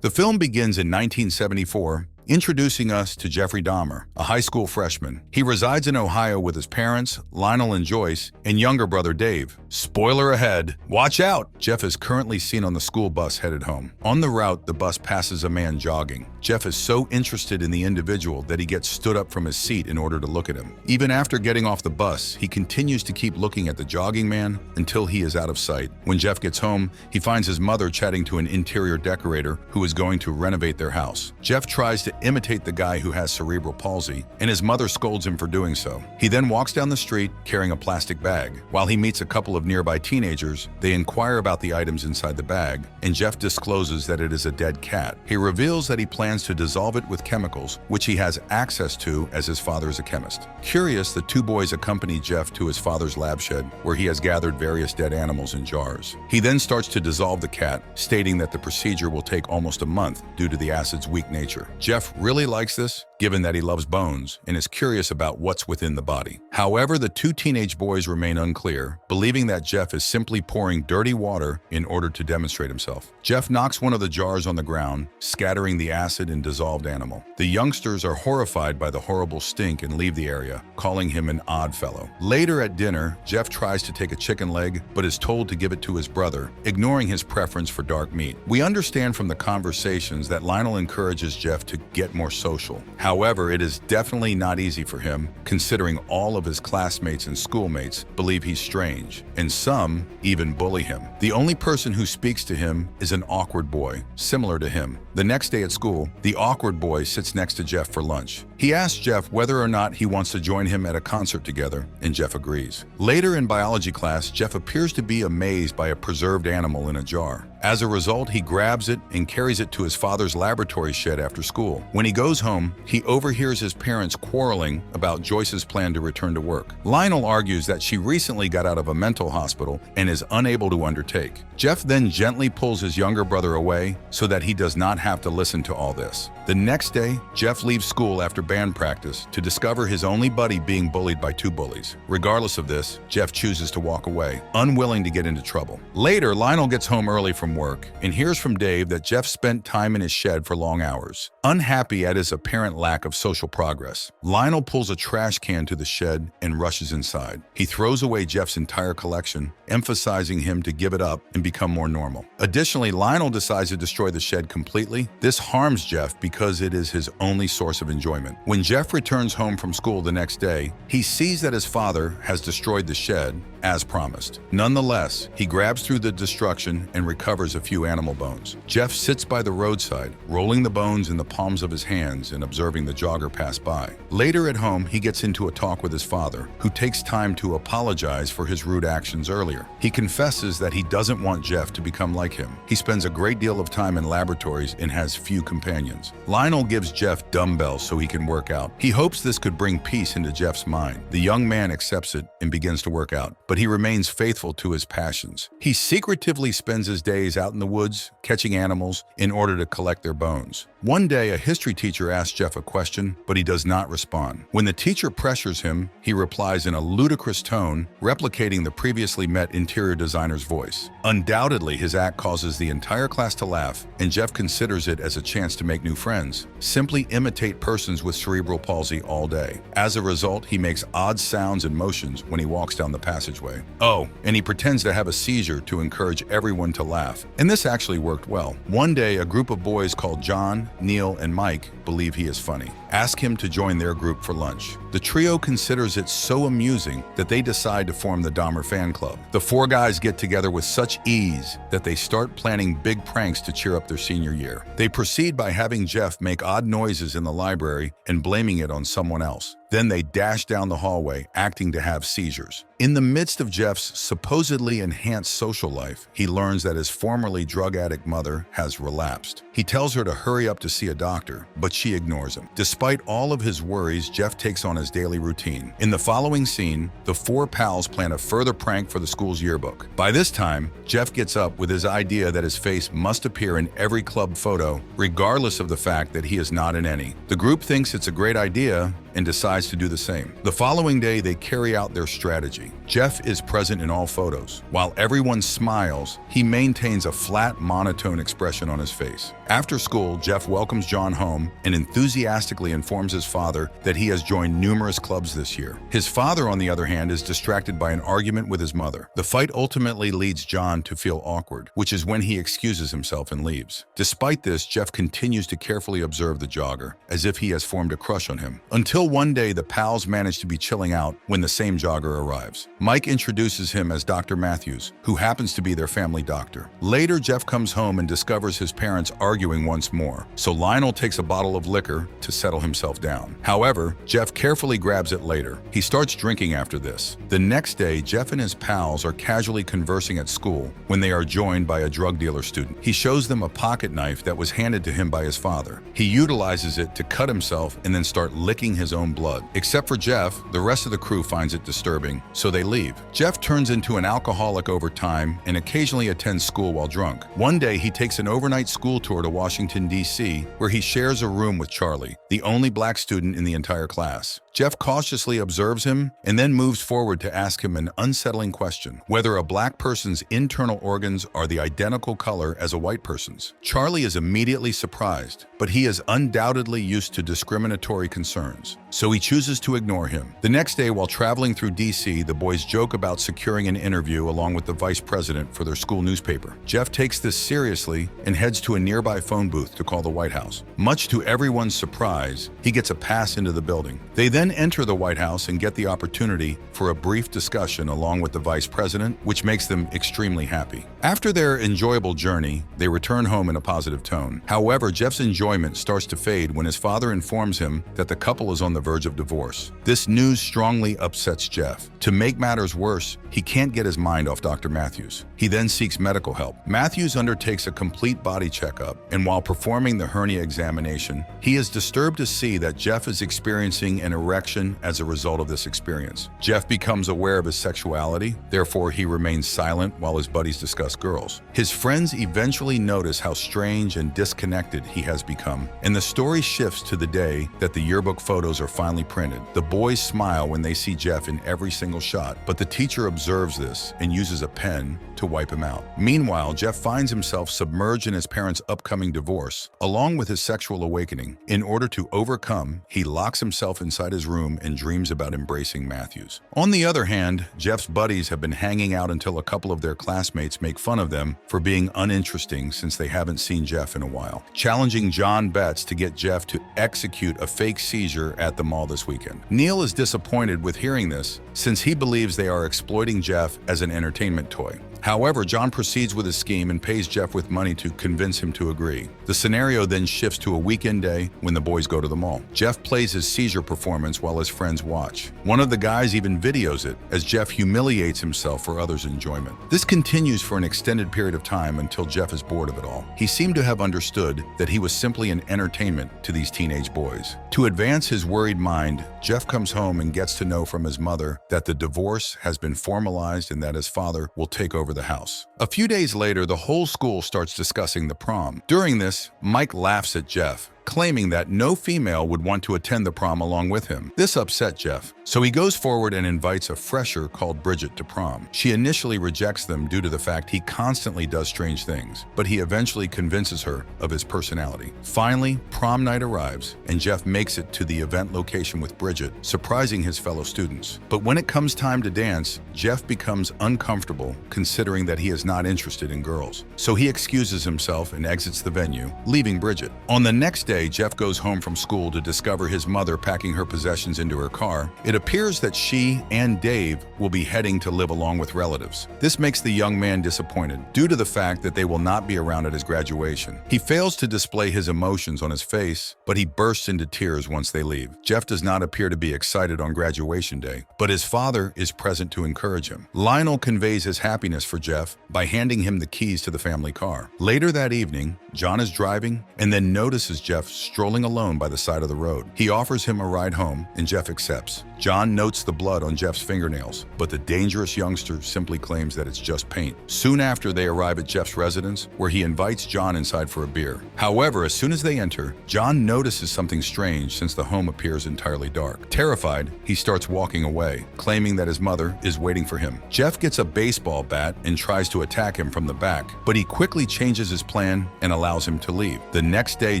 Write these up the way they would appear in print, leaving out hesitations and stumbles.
The film begins in 1974, introducing us to Jeffrey Dahmer, a high school freshman. He resides in Ohio with his parents, Lionel and Joyce, and younger brother Dave. Spoiler ahead, watch out! Jeff is currently seen on the school bus headed home. On the route, the bus passes a man jogging. Jeff is so interested in the individual that he gets stood up from his seat in order to look at him. Even after getting off the bus, he continues to keep looking at the jogging man until he is out of sight. When Jeff gets home, he finds his mother chatting to an interior decorator who is going to renovate their house. Jeff tries to imitate the guy who has cerebral palsy, and his mother scolds him for doing so. He then walks down the street carrying a plastic bag. While he meets a couple of nearby teenagers, they inquire about the items inside the bag, and Jeff discloses that it is a dead cat. He reveals that he plans to dissolve it with chemicals, which he has access to as his father is a chemist. Curious, the two boys accompany Jeff to his father's lab shed, where he has gathered various dead animals in jars. He then starts to dissolve the cat, stating that the procedure will take almost a month due to the acid's weak nature. Jeff really likes this, given that he loves bones and is curious about what's within the body. However, the two teenage boys remain unclear, believing that Jeff is simply pouring dirty water in order to demonstrate himself. Jeff knocks one of the jars on the ground, scattering the acid and dissolved animal. The youngsters are horrified by the horrible stink and leave the area, calling him an odd fellow. Later at dinner, Jeff tries to take a chicken leg, but is told to give it to his brother, ignoring his preference for dark meat. We understand from the conversations that Lionel encourages Jeff to get more social. However, it is definitely not easy for him, considering all of his classmates and schoolmates believe he's strange, and some even bully him. The only person who speaks to him is an awkward boy, similar to him. The next day at school, the awkward boy sits next to Jeff for lunch. He asks Jeff whether or not he wants to join him at a concert together, and Jeff agrees. Later in biology class, Jeff appears to be amazed by a preserved animal in a jar. As a result, he grabs it and carries it to his father's laboratory shed after school. When he goes home, he overhears his parents quarreling about Joyce's plan to return to work. Lionel argues that she recently got out of a mental hospital and is unable to undertake. Jeff then gently pulls his younger brother away so that he does not have to listen to all this. The next day, Jeff leaves school after band practice to discover his only buddy being bullied by two bullies. Regardless of this, Jeff chooses to walk away, unwilling to get into trouble. Later, Lionel gets home early from work and hears from Dave that Jeff spent time in his shed for long hours. Unhappy at his apparent lack of social progress, Lionel pulls a trash can to the shed and rushes inside. He throws away Jeff's entire collection, emphasizing him to give it up and become more normal. Additionally, Lionel decides to destroy the shed completely. This harms Jeff because it is his only source of enjoyment. When Jeff returns home from school the next day, he sees that his father has destroyed the shed as promised. Nonetheless, he grabs through the destruction and recovers a few animal bones. Jeff sits by the roadside, rolling the bones in the palms of his hands and observing the jogger pass by. Later at home, he gets into a talk with his father, who takes time to apologize for his rude actions earlier. He confesses that he doesn't want Jeff to become like him. He spends a great deal of time in laboratories and has few companions. Lionel gives Jeff dumbbells so he can work out. He hopes this could bring peace into Jeff's mind. The young man accepts it and begins to work out, but he remains faithful to his passions. He secretively spends his days out in the woods, catching animals in order to collect their bones. One day, a history teacher asks Jeff a question, but he does not respond. When the teacher pressures him, he replies in a ludicrous tone, replicating the previously met interior designer's voice. Undoubtedly, his act causes the entire class to laugh, and Jeff considers it as a chance to make new friends. Simply imitate persons with cerebral palsy all day. As a result, he makes odd sounds and motions when he walks down the passageway. Oh, and he pretends to have a seizure to encourage everyone to laugh. And this actually worked well. One day, a group of boys called John, Neil, and Mike believe he is funny. Ask him to join their group for lunch. The trio considers it so amusing that they decide to form the Dahmer fan club. The four guys get together with such ease that they start planning big pranks to cheer up their senior year. They proceed by having Jeff make odd noises in the library and blaming it on someone else. Then they dash down the hallway, acting to have seizures. In the midst of Jeff's supposedly enhanced social life, he learns that his formerly drug addict mother has relapsed. He tells her to hurry up to see a doctor, but she ignores him. Despite all of his worries, Jeff takes on his daily routine. In the following scene, the four pals plan a further prank for the school's yearbook. By this time, Jeff gets up with his idea that his face must appear in every club photo, regardless of the fact that he is not in any. The group thinks it's a great idea and decides to do the same. The following day, they carry out their strategy. Jeff is present in all photos. While everyone smiles, he maintains a flat, monotone expression on his face. After school, Jeff welcomes John home and enthusiastically informs his father that he has joined numerous clubs this year. His father, on the other hand, is distracted by an argument with his mother. The fight ultimately leads John to feel awkward, which is when he excuses himself and leaves. Despite this, Jeff continues to carefully observe the jogger, as if he has formed a crush on him. Until one day, the pals manage to be chilling out when the same jogger arrives. Mike introduces him as Dr. Matthews, who happens to be their family doctor. Later, Jeff comes home and discovers his parents arguing once more, so Lionel takes a bottle of liquor to settle himself down. However, Jeff carefully grabs it later. He starts drinking after this. The next day, Jeff and his pals are casually conversing at school when they are joined by a drug dealer student. He shows them a pocket knife that was handed to him by his father. He utilizes it to cut himself and then start licking his own blood. Except for Jeff, the rest of the crew finds it disturbing, so they leave. Jeff turns into an alcoholic over time and occasionally attends school while drunk. One day, he takes an overnight school tour to Washington, D.C., where he shares a room with Charlie, the only black student in the entire class. Jeff cautiously observes him and then moves forward to ask him an unsettling question: whether a black person's internal organs are the identical color as a white person's. Charlie is immediately surprised, but he is undoubtedly used to discriminatory concerns, so he chooses to ignore him. The next day, while traveling through D.C., the boys joke about securing an interview along with the vice president for their school newspaper. Jeff takes this seriously and heads to a nearby phone booth to call the White House. Much to everyone's surprise, he gets a pass into the building. They then enter the White House and get the opportunity for a brief discussion along with the vice president, which makes them extremely happy. After their enjoyable journey, they return home in a positive tone. However, Jeff's enjoyment starts to fade when his father informs him that the couple is on the verge of divorce. This news strongly upsets Jeff. To make matters worse, he can't get his mind off Dr. Matthews. He then seeks medical help. Matthews undertakes a complete body checkup, and while performing the hernia examination, he is disturbed to see that Jeff is experiencing an erection as a result of this experience. Jeff becomes aware of his sexuality, therefore he remains silent while his buddies discuss girls. His friends eventually notice how strange and disconnected he has become, and the story shifts to the day that the yearbook photos are finally printed. The boys smile when they see Jeff in every single shot, but the teacher observes this and uses a pen to wipe him out. Meanwhile, Jeff finds himself submerged in his parents' upcoming divorce, along with his sexual awakening. In order to overcome, he locks himself inside his room and dreams about embracing Matthews. On the other hand, Jeff's buddies have been hanging out until a couple of their classmates make fun of them for being uninteresting since they haven't seen Jeff in a while, challenging John Betts to get Jeff to execute a fake seizure at the mall this weekend. Neil is disappointed with hearing this, since he believes they are exploiting Jeff as an entertainment toy. However, John proceeds with his scheme and pays Jeff with money to convince him to agree. The scenario then shifts to a weekend day when the boys go to the mall. Jeff plays his seizure performance while his friends watch. One of the guys even videos it as Jeff humiliates himself for others' enjoyment. This continues for an extended period of time until Jeff is bored of it all. He seemed to have understood that he was simply an entertainment to these teenage boys. To advance his worried mind, Jeff comes home and gets to know from his mother that the divorce has been formalized and that his father will take over the house. A few days later, the whole school starts discussing the prom. During this, Mike laughs at Jeff, claiming that no female would want to attend the prom along with him. This upset Jeff, so he goes forward and invites a fresher called Bridget to prom. She initially rejects them due to the fact he constantly does strange things, but he eventually convinces her of his personality. Finally, prom night arrives, and Jeff makes it to the event location with Bridget, surprising his fellow students. But when it comes time to dance, Jeff becomes uncomfortable considering that he is not interested in girls. So he excuses himself and exits the venue, leaving Bridget. On the next day, Jeff goes home from school to discover his mother packing her possessions into her car. It appears that she and Dave will be heading to live along with relatives. This makes the young man disappointed due to the fact that they will not be around at his graduation. He fails to display his emotions on his face, but he bursts into tears once they leave. Jeff does not appear to be excited on graduation day, but his father is present to encourage him. Lionel conveys his happiness for Jeff by handing him the keys to the family car. Later that evening, John is driving and then notices Jeff strolling alone by the side of the road. He offers him a ride home, and Jeff accepts. John notes the blood on Jeff's fingernails, but the dangerous youngster simply claims that it's just paint. Soon after, they arrive at Jeff's residence, where he invites John inside for a beer. However, as soon as they enter, John notices something strange since the home appears entirely dark. Terrified, he starts walking away, claiming that his mother is waiting for him. Jeff gets a baseball bat and tries to attack him from the back, but he quickly changes his plan and allows him to leave. The next day,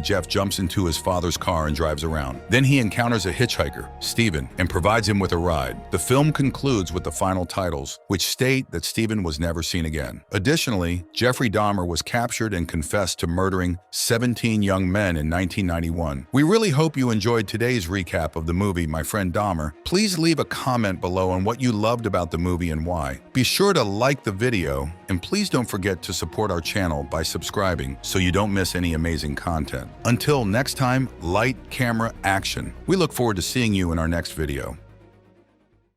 Jeff jumps into his father's car and drives around. Then he encounters a hitchhiker, Steven, and provides him with a ride. The film concludes with the final titles, which state that Steven was never seen again. Additionally, Jeffrey Dahmer was captured and confessed to murdering 17 young men in 1991. We really hope you enjoyed today's recap of the movie My Friend Dahmer. Please leave a comment below on what you loved about the movie and why. Be sure to like the video, and please don't forget to support our channel by subscribing so you don't miss any amazing content. Until next time, light, camera, action. We look forward to seeing you in our next video.